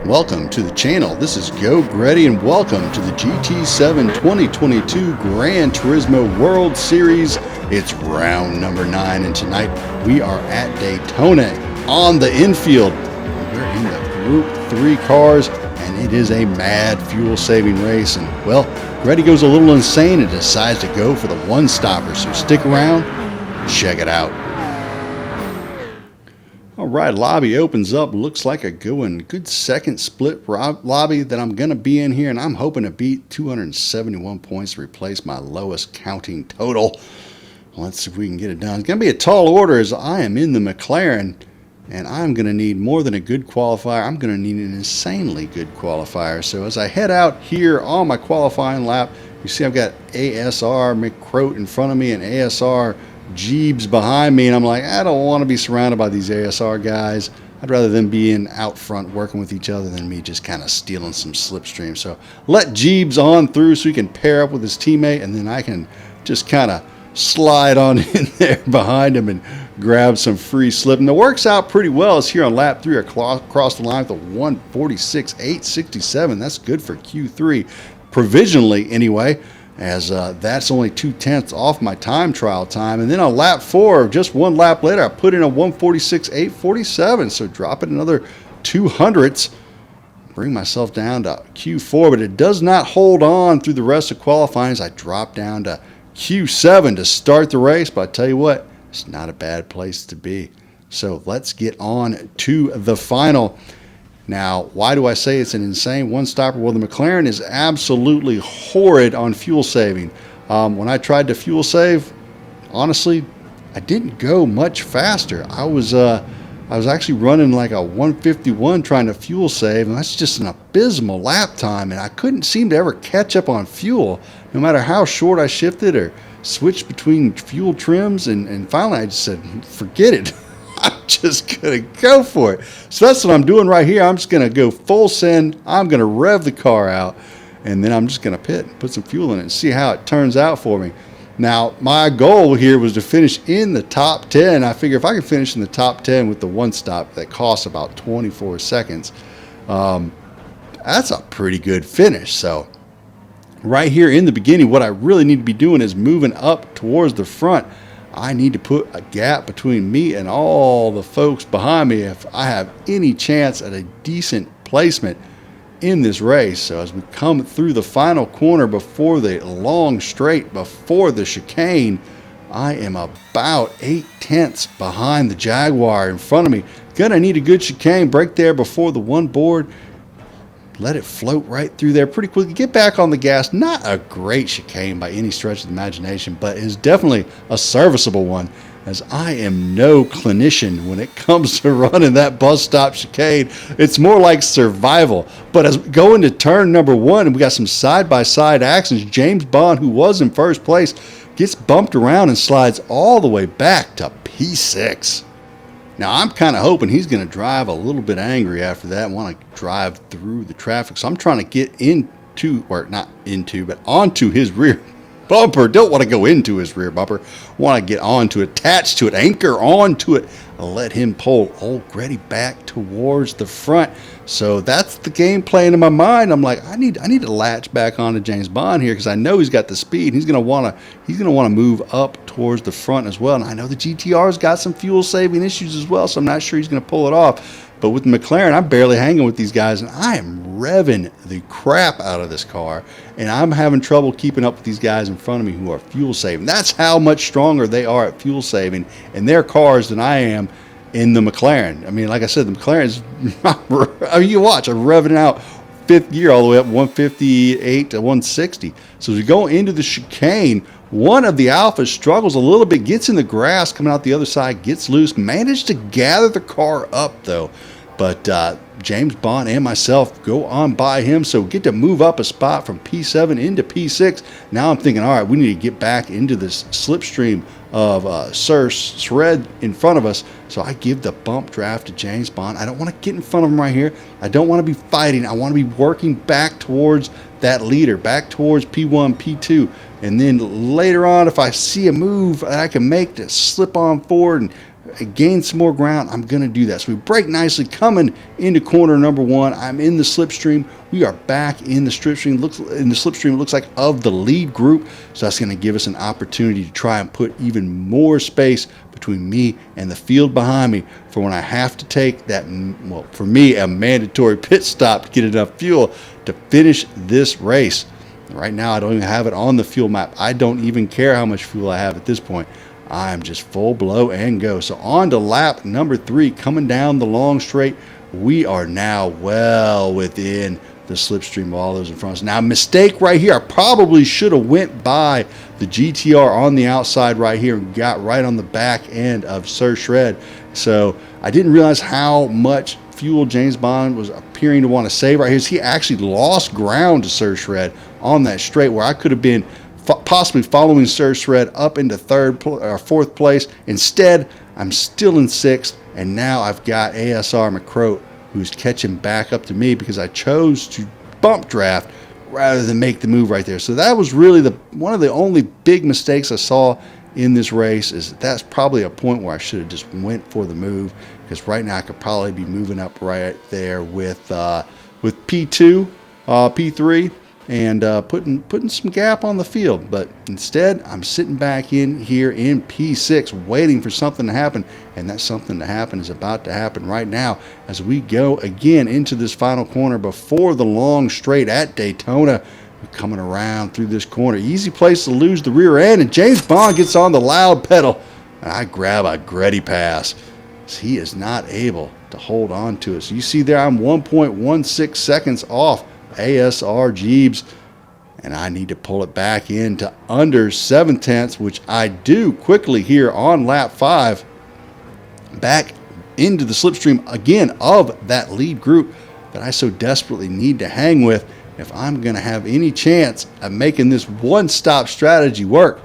Welcome to the channel. This is Go Gretty and welcome to the GT7 2022 Gran Turismo World Series. It's round number 9 and tonight we are at Daytona on the infield. We're in the Group 3 cars and it is a mad fuel saving race, and well, Gretty goes a little insane and decides to go for the one stopper, so stick around, check it out. All right, lobby opens up. Looks like a good second split lobby that I'm going to be in here, and I'm hoping to beat 271 points to replace my lowest counting total. Let's see if we can get it done. It's going to be a tall order as I am in the McLaren, and I'm going to need more than a good qualifier. I'm going to need an insanely good qualifier. So as I head out here on my qualifying lap, you see I've got ASR McCroat in front of me and ASR Jeebs behind me, and I'm like, I don't want to be surrounded by these ASR guys. I'd rather them being out front working with each other than me just kind of stealing some slipstream. So let Jeebs on through so he can pair up with his teammate, and then I can just kind of slide on in there behind him and grab some free slip. And it works out pretty well. It's here on lap 3 across the line with a 1:46.867. That's good for Q3 provisionally anyway, as that's only 2/10 off my time trial time. And then on lap 4, just one lap later, I put in a 1:46.847, so drop it another 200ths, bring myself down to Q4, but it does not hold on through the rest of qualifying as I drop down to Q7 to start the race. But I tell you what, it's not a bad place to be. So let's get on to the final. Now, why do I say it's an insane one stopper? Well, the McLaren is absolutely horrid on fuel saving. When I tried to fuel save, honestly, I didn't go much faster. I was actually running like a 151 trying to fuel save, and that's just an abysmal lap time, and I couldn't seem to ever catch up on fuel, no matter how short I shifted or switched between fuel trims, and finally I just said, forget it. I'm just going to go for it. So that's what I'm doing right here. I'm just going to go full send. I'm going to rev the car out, and then I'm just going to pit and put some fuel in it and see how it turns out for me. Now, my goal here was to finish in the top 10. I figure if I can finish in the top 10 with the one stop that costs about 24 seconds, that's a pretty good finish. So right here in the beginning, what I really need to be doing is moving up towards the front. I need to put a gap between me and all the folks behind me if I have any chance at a decent placement in this race. So as we come through the final corner before the long straight, before the chicane, I am about 8/10 behind the Jaguar in front of me. Gonna need a good chicane break there before the one board. Let it float right through there pretty quickly. Get back on the gas. Not a great chicane by any stretch of the imagination, but is definitely a serviceable one, as I am no clinician when it comes to running that bus stop chicane. It's more like survival. But as we go into turn number 1, and we got some side-by-side actions, James Bond, who was in first place, gets bumped around and slides all the way back to P6. Now, I'm kind of hoping he's going to drive a little bit angry after that and want to drive through the traffic. So I'm trying to get into, or not into, but onto his rear bumper. Don't want to go into his rear bumper. Want to get onto it, attach to it, anchor onto it, let him pull old Gretty back towards the front. So that's the game playing in my mind. I'm like, I need to latch back onto James Bond here because I know he's got the speed. He's gonna want to move up towards the front as well. And I know the GTR's got some fuel saving issues as well, so I'm not sure he's gonna pull it off. But with the McLaren, I'm barely hanging with these guys, and I am revving the crap out of this car, and I'm having trouble keeping up with these guys in front of me who are fuel saving. That's how much stronger they are at fuel saving in their cars than I am in the McLaren. I mean, like I said, the McLaren's, I mean, you watch, I'm revving out 5th gear all the way up 158 to 160. So as we go into the chicane, one of the Alphas struggles a little bit, gets in the grass coming out the other side, gets loose, managed to gather the car up though. But James Bond and myself go on by him, so get to move up a spot from P7 into P6. Now I'm thinking, all right, we need to get back into this slipstream of Sir Shred in front of us. So I give the bump draft to James Bond. I don't want to get in front of him right here. I don't want to be fighting. I want to be working back towards that leader, back towards P1, P2. And then later on, if I see a move that I can make to slip on forward and gain some more ground, I'm going to do that. So we brake nicely coming into corner number 1. I'm in the slipstream. We are back in the slipstream. It looks like of the lead group. So that's going to give us an opportunity to try and put even more space between me and the field behind me for when I have to take that, well, for me, a mandatory pit stop to get enough fuel to finish this race. Right now, I don't even have it on the fuel map. I don't even care how much fuel I have at this point. I'm just full blow and go. So on to lap number 3, coming down the long straight. We are now well within the slipstream of all those in front of us. Now, mistake right here. I probably should have went by the GTR on the outside right here and got right on the back end of Sir Shred. So I didn't realize how much fuel James Bond was appearing to want to save right here. He actually lost ground to Sir Shred on that straight, where I could have been possibly following Sir Shred up into 4th place. Instead, I'm still in 6th, and now I've got ASR McCroat, who's catching back up to me because I chose to bump draft rather than make the move right there. So that was really one of the only big mistakes I saw in this race. Is that's probably a point where I should have just went for the move, because right now I could probably be moving up right there with P2, P3, and putting some gap on the field. But instead, I'm sitting back in here in P6 waiting for something to happen, and that something to happen is about to happen right now as we go again into this final corner before the long straight at Daytona. We're coming around through this corner. Easy place to lose the rear end, and James Bond gets on the loud pedal, and I grab a Gretty pass. He is not able to hold on to it. So you see there, I'm 1.16 seconds off ASR Jeebs, and I need to pull it back into under 7/10, which I do quickly here on lap 5, back into the slipstream again of that lead group that I so desperately need to hang with if I'm going to have any chance of making this one-stop strategy work.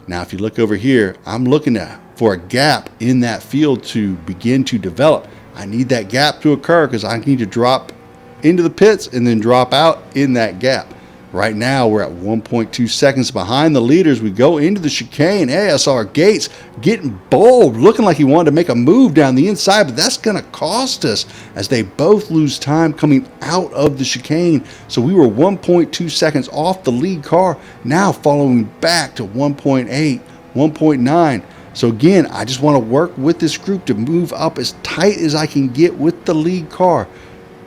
Now, if you look over here, I'm looking for a gap in that field to begin to develop. I need that gap to occur because I need to drop into the pits and then drop out in that gap. Right now, we're at 1.2 seconds behind the leaders. We go into the chicane. ASR Gates getting bold, looking like he wanted to make a move down the inside, but that's going to cost us as they both lose time coming out of the chicane. So we were 1.2 seconds off the lead car, now following back to 1.8, 1.9. So again, I just want to work with this group to move up as tight as I can get with the lead car.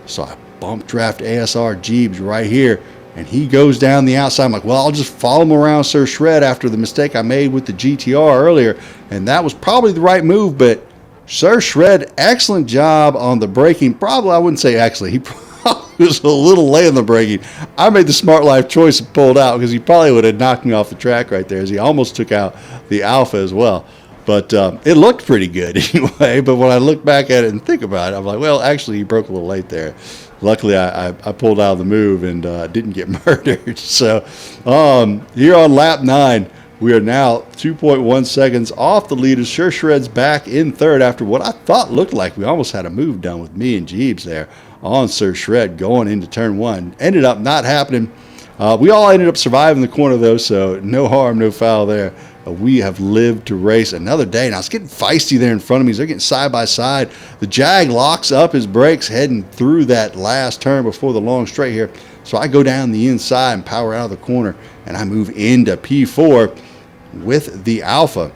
So I bump draft ASR Jeebs right here, and he goes down the outside. I'm like, well, I'll just follow him around Sir Shred after the mistake I made with the GTR earlier, and that was probably the right move. But Sir Shred, excellent job on the braking. Probably, I wouldn't say actually, he probably was a little late on the braking. I made the smart life choice and pulled out, because he probably would have knocked me off the track right there, as he almost took out the Alpha as well. But it looked pretty good anyway. But when I look back at it and think about it, I'm like, well, actually, he broke a little late there. Luckily, I pulled out of the move and didn't get murdered. So here on lap 9, we are now 2.1 seconds off the leaders. Sure Shred's back in 3rd after what I thought looked like we almost had a move done with me and Jeebs there on Sir Shred going into turn 1. Ended up not happening. We all ended up surviving the corner, though, so no harm, no foul there. We have lived to race another day. Now, it's getting feisty there in front of me. They're getting side by side. The Jag locks up his brakes heading through that last turn before the long straight here. So I go down the inside and power out of the corner, and I move into P4 with the Alpha.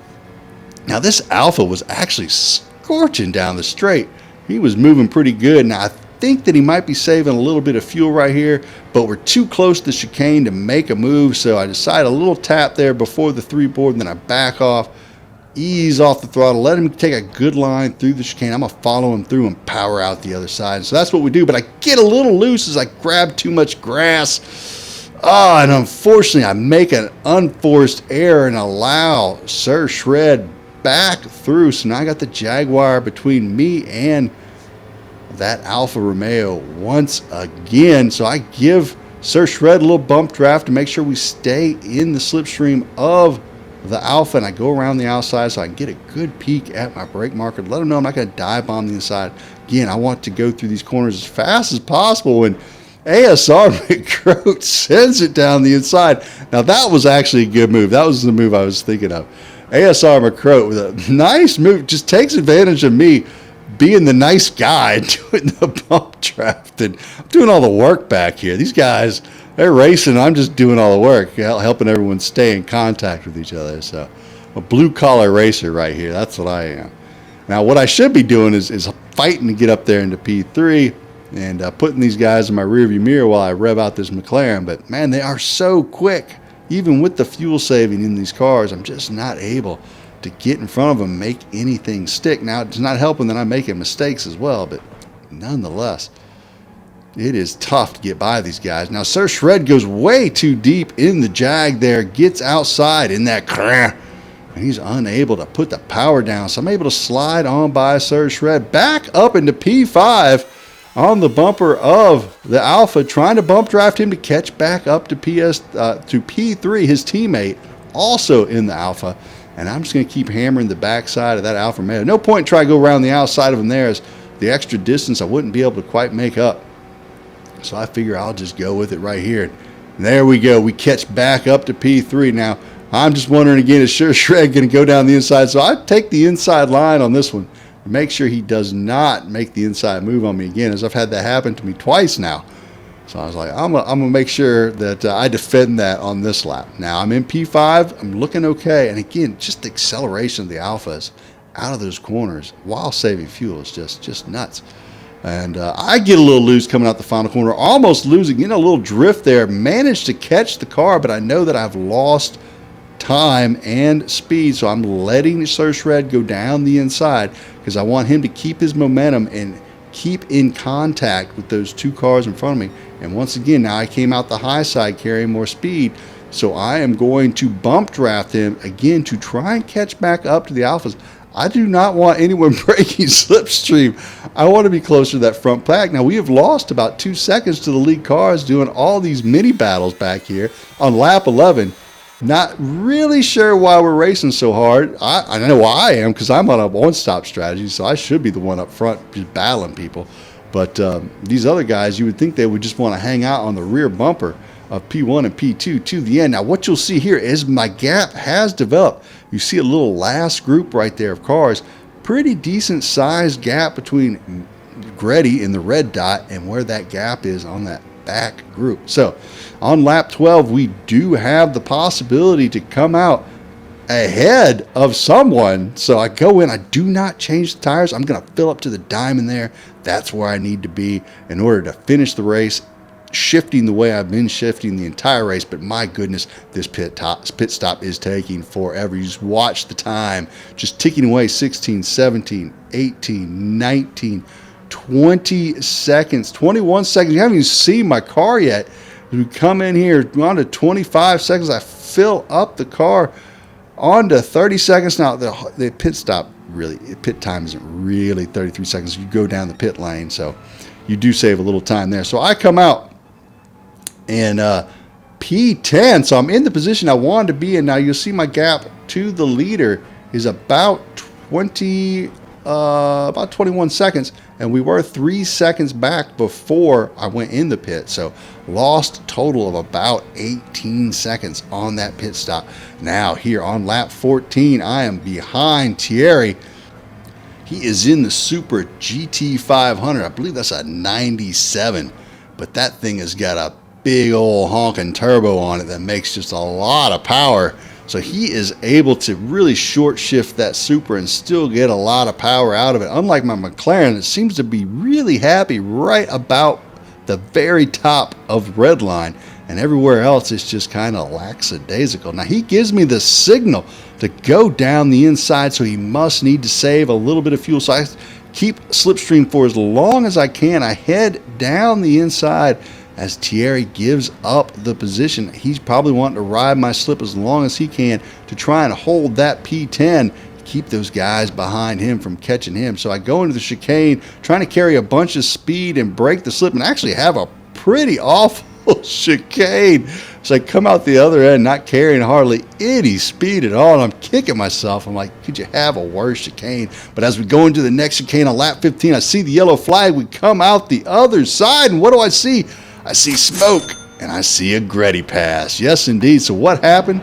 Now, this Alpha was actually scorching down the straight. He was moving pretty good. Now, I think that he might be saving a little bit of fuel right here, but we're too close to the chicane to make a move, so I decide a little tap there before the 3 board, and then I back off, ease off the throttle, let him take a good line through the chicane. I'm going to follow him through and power out the other side. So that's what we do, but I get a little loose as I grab too much grass. And unfortunately, I make an unforced error and allow Sir Shred back through. So now I got the Jaguar between me and that Alfa Romeo once again. So I give Sir Shred a little bump draft to make sure we stay in the slipstream of the Alpha, and I go around the outside so I can get a good peek at my brake marker, let them know I'm not going to dive bomb the inside. Again, I want to go through these corners as fast as possible, and ASR McCroat sends it down the inside. Now, that was actually a good move. That was the move I was thinking of. ASR McCroat with a nice move, just takes advantage of me being the nice guy doing the bump draft, and I'm doing all the work back here. These guys, they're racing. I'm just doing all the work, helping everyone stay in contact with each other. So a blue-collar racer right here. That's what I am. Now, what I should be doing is fighting to get up there into P3 and putting these guys in my rearview mirror while I rev out this McLaren. But, man, they are so quick. Even with the fuel saving in these cars, I'm just not able to get in front of them, make anything stick. Now, it's not helping that I'm making mistakes as well, but nonetheless, it is tough to get by these guys. Now, Sir Shred goes way too deep in the Jag there, gets outside in that crap, and he's unable to put the power down. So I'm able to slide on by Sir Shred back up into P5 on the bumper of the Alpha, trying to bump draft him to catch back up to P3, his teammate, also in the Alpha. And I'm just going to keep hammering the backside of that Alfa Romeo. No point trying to go around the outside of him there, as the extra distance I wouldn't be able to quite make up. So I figure I'll just go with it right here. And there we go. We catch back up to P3. Now, I'm just wondering again, is Sir Shred going to go down the inside? So I take the inside line on this one and make sure he does not make the inside move on me again, as I've had that happen to me twice now. So I was like, I'm gonna make sure that I defend that on this lap. Now I'm in P5. I'm looking okay. And again, just the acceleration of the Alphas out of those corners while saving fuel is just nuts. And I get a little loose coming out the final corner, almost losing, a little drift there. Managed to catch the car, but I know that I've lost time and speed. So I'm letting Sir Shred go down the inside because I want him to keep his momentum and keep in contact with those two cars in front of me. And once again, now I came out the high side carrying more speed, so I am going to bump draft him again to try and catch back up to the Alphas. I do not want anyone breaking slipstream. I want to be closer to that front pack. Now, we have lost about 2 seconds to the lead cars doing all these mini battles back here on lap 11. Not really sure why we're racing so hard. I know why I am, because I'm on a one-stop strategy, so I should be the one up front just battling people. But these other guys, you would think they would just want to hang out on the rear bumper of P1 and P2 to the end. Now, what you'll see here is my gap has developed. You see a little last group right there of cars. Pretty decent sized gap between Gretty in the red dot and where that gap is on that back group. So on lap 12, we do have the possibility to come out ahead of someone. So I go in, I do not change the tires. I'm going to fill up to the diamond there. That's where I need to be in order to finish the race, shifting the way I've been shifting the entire race. But my goodness, this pit stop is taking forever. You just watch the time just ticking away. 16, 17, 18, 19, 20 seconds, 21 seconds. You haven't even seen my car yet. We come in here on to 25 seconds. I fill up the car on to 30 seconds. Now, the pit stop really, pit time isn't really 33 seconds. You go down the pit lane, so you do save a little time there. So I come out in P10, so I'm in the position I wanted to be in. Now, you'll see my gap to the leader is about 21 seconds, and we were 3 seconds back before I went in the pit. So lost a total of about 18 seconds on that pit stop. Now here on lap 14, I am behind Thierry. He is in the Super GT500. I believe that's a 97, but that thing has got a big old honking turbo on it that makes just a lot of power. So he is able to really short shift that Super and still get a lot of power out of it. Unlike my McLaren, it seems to be really happy right about the very top of redline, and everywhere else it's just kind of lackadaisical. Now he gives me the signal to go down the inside, so he must need to save a little bit of fuel. So I keep slipstream for as long as I can. I head down the inside as Thierry gives up the position. He's probably wanting to ride my slip as long as he can to try and hold that P10, keep those guys behind him from catching him. So I go into the chicane, trying to carry a bunch of speed and break the slip, and actually have a pretty awful chicane. So I come out the other end, not carrying hardly any speed at all, and I'm kicking myself. I'm like, could you have a worse chicane? But as we go into the next chicane on lap 15, I see the yellow flag. We come out the other side, and what do I see? I see smoke, and I see a Gretty pass. Yes, indeed. So what happened?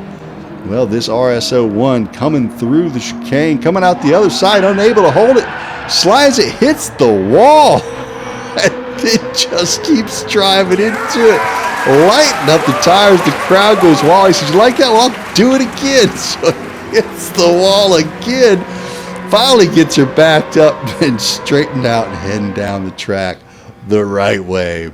Well, this RS01 coming through the chicane, coming out the other side, unable to hold it, slides it, hits the wall, and it just keeps driving into it, lighting up the tires. The crowd goes wild. He says, "You like that? Well, I'll do it again." So it hits the wall again, finally gets her backed up and straightened out and heading down the track the right way.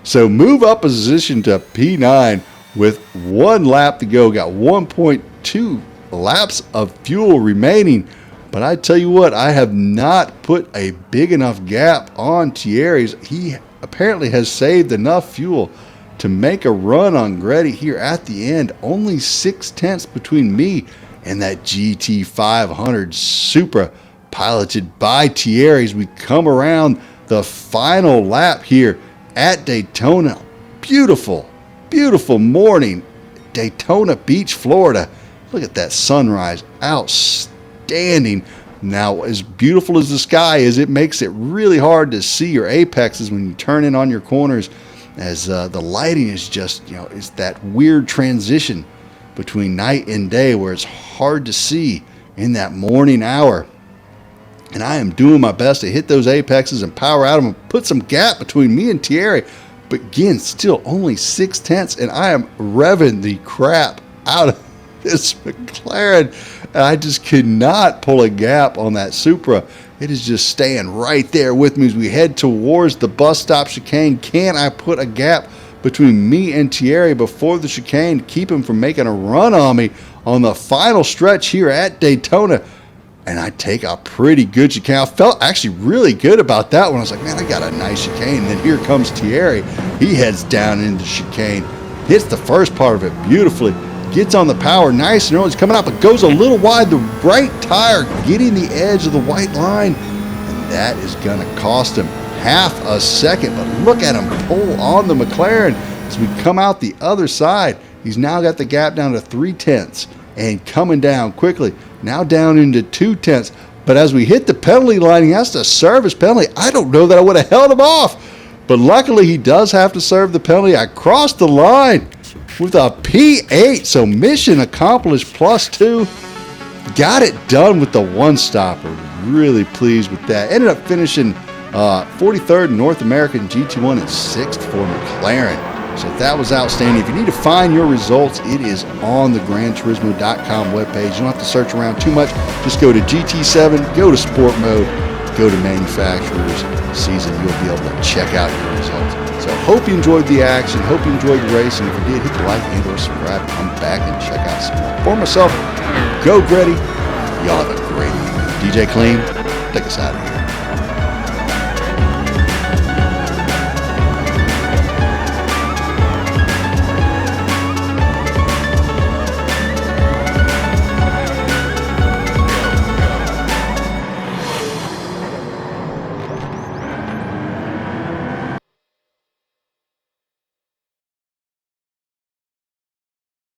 So move up a position to P9 with 1 lap to go. Got 1.2 laps of fuel remaining. But I tell you what, I have not put a big enough gap on Thierry's. He apparently has saved enough fuel to make a run on Gretty here at the end. Only 6/10 between me and that GT500 Supra piloted by Thierry's. We come around the final lap here at Daytona. Beautiful, beautiful morning, Daytona Beach, Florida. Look at that sunrise, outstanding. Now, as beautiful as the sky is, it makes it really hard to see your apexes when you turn in on your corners, as the lighting is just, it's that weird transition between night and day where it's hard to see in that morning hour. And I am doing my best to hit those apexes and power out of them, put some gap between me and Thierry. But again, still only 6/10, and I am revving the crap out of this McLaren. And I just could not pull a gap on that Supra. It is just staying right there with me as we head towards the bus stop chicane. Can I put a gap between me and Thierry before the chicane to keep him from making a run on me on the final stretch here at Daytona? And I take a pretty good chicane. I felt actually really good about that one. I was like, man, I got a nice chicane. And then here comes Thierry. He heads down into chicane, hits the first part of it beautifully, gets on the power nice and early. He's coming out, but goes a little wide. The right tire getting the edge of the white line. And that is going to cost him half a second. But look at him pull on the McLaren as we come out the other side. He's now got the gap down to 3/10 and coming down quickly. Now down into 2/10. But as we hit the penalty line, he has to serve his penalty. I don't know that I would have held him off. But luckily, he does have to serve the penalty. I crossed the line with a P8. So mission accomplished, +2. Got it done with the one stopper. Really pleased with that. Ended up finishing 43rd in North American GT1 and 6th for McLaren. So that was outstanding. If you need to find your results, it is on the GranTurismo.com webpage. You don't have to search around too much. Just go to GT7, go to Sport Mode, go to Manufacturers Season. You'll be able to check out your results. So hope you enjoyed the action. Hope you enjoyed the race. And if you did, hit the like and or subscribe. Come back and check out some more. For myself, go Gretty. Y'all have a great evening. DJ Clean, take us out of here.